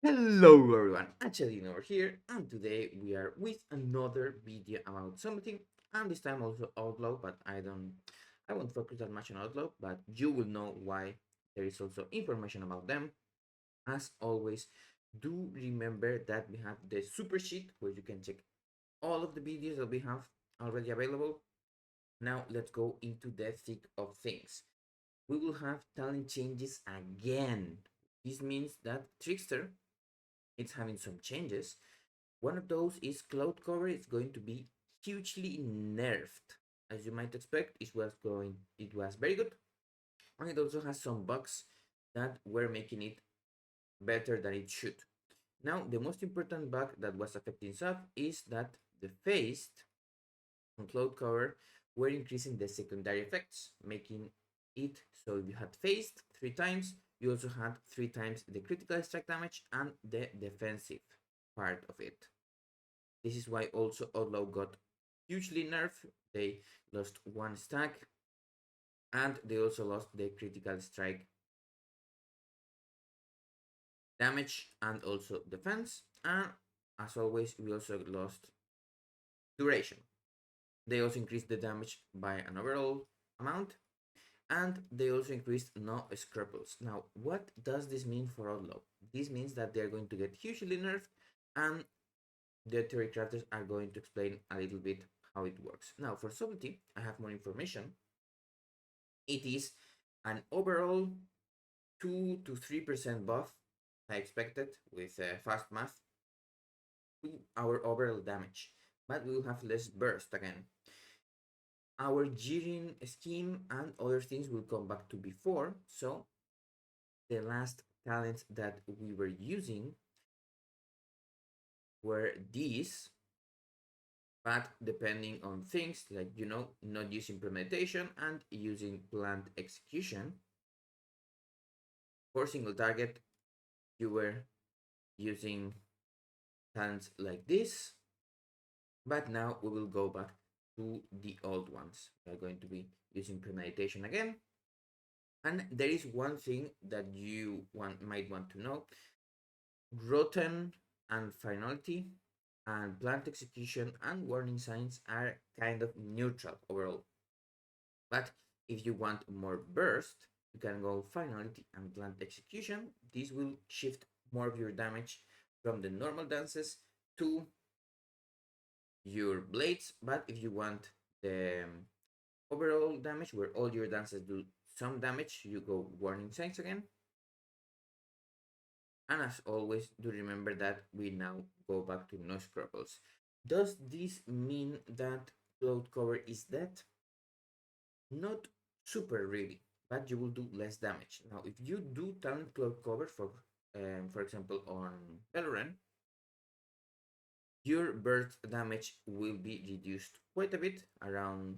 Hello everyone, Hachadino over here, and today we are with another video about something, and this time also Outlaw, but I won't focus that much on Outlaw, but you will know why there is also information about them. As always, do remember that we have the super sheet where you can check all of the videos that we have already available. Now let's go into the thick of things. We will have talent changes again. This means that Trickster it's having some changes. One of those is cloud cover is going to be hugely nerfed. As you might expect, it was very good. And it also has some bugs that were making it better than it should. Now, the most important bug that was affecting sub is that the phased on cloud cover were increasing the secondary effects, making it so if you had phased 3 times, you also had 3 times the critical strike damage and the defensive part of it. This is why also Outlaw got hugely nerfed. They lost 1 stack and they also lost the critical strike damage and also defense. And as always, we also lost duration. They also increased the damage by an overall amount and they also increased no scruples. Now, what does this mean for Outlaw? This means that they're going to get hugely nerfed and the theory crafters are going to explain a little bit how it works. Now, for Sublety, I have more information. It is an overall 2 to 3% buff, I expected, with fast math, to our overall damage. But we will have less burst again. Our gearing scheme and other things will come back to before. So, the last talents that we were using were these, but depending on things like not using premeditation and using planned execution for single target, you were using talents like this, but now we will go back to the old ones. We are going to be using premeditation again, and there is one thing that might want to know. Rotten and finality and planned execution and warning signs are kind of neutral overall. But if you want more burst, you can go finality and planned execution. This will shift more of your damage from the normal dances to your blades. But if you want the overall damage, where all your dances do some damage, you go warning signs again. And as always, do remember that we now go back to no scruples. Does this mean that cloud cover is dead? Not super really, but you will do less damage. Now, if you do talent cloud cover for example, on Valorant, your burst damage will be reduced quite a bit, around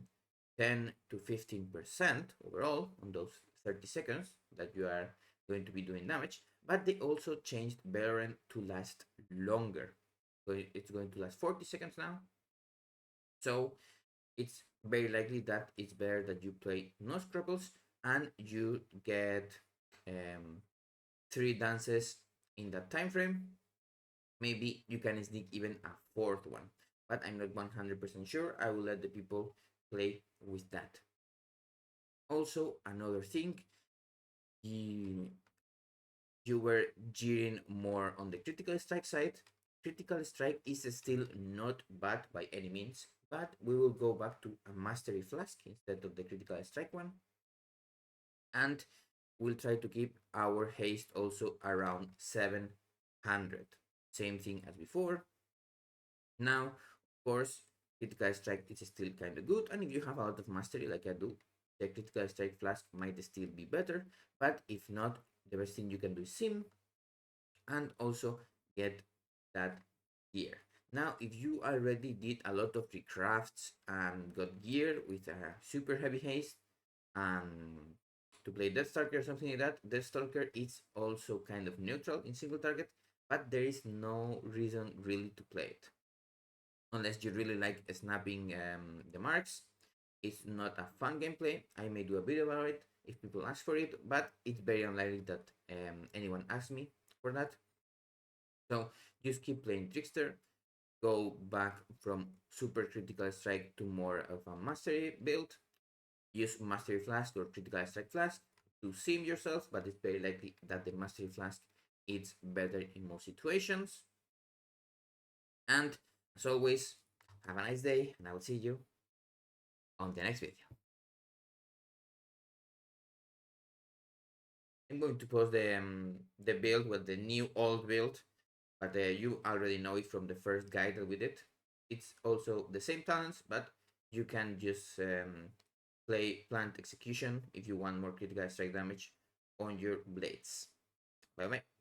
10 to 15% overall on those 30 seconds that you are going to be doing damage. But they also changed Valorant to last longer. So it's going to last 40 seconds now. So it's very likely that it's better that you play no scruples and you get 3 dances in that time frame. Maybe you can sneak even a fourth one, but I'm not 100% sure. I will let the people play with that. Also, another thing, you, you were jeering more on the critical strike side. Critical strike is still not bad by any means, but we will go back to a mastery flask instead of the critical strike one. And we'll try to keep our haste also around 700. Same thing as before. Now, of course, critical strike is still kind of good, and if you have a lot of mastery like I do, the critical strike flask might still be better. But if not, the best thing you can do is sim and also get that gear. Now, if you already did a lot of recrafts and got gear with a super heavy haste and to play Deathstalker or something like that, Deathstalker is also kind of neutral in single target, but there is no reason really to play it unless you really like snapping the marks. It's not a fun gameplay. I may do a video about it if people ask for it, but it's very unlikely that anyone asks me for that. So just keep playing Trickster, go back from super critical strike to more of a mastery build, use mastery flask or critical strike flask to sim yourself, but it's very likely that the mastery flask is better in most situations. And as always, have a nice day, and I will see you on the next video. I'm going to post the build with the new old build, but you already know it from the first guide that we did. It's also the same talents, but you can just play plant execution if you want more critical strike damage on your blades. Bye bye.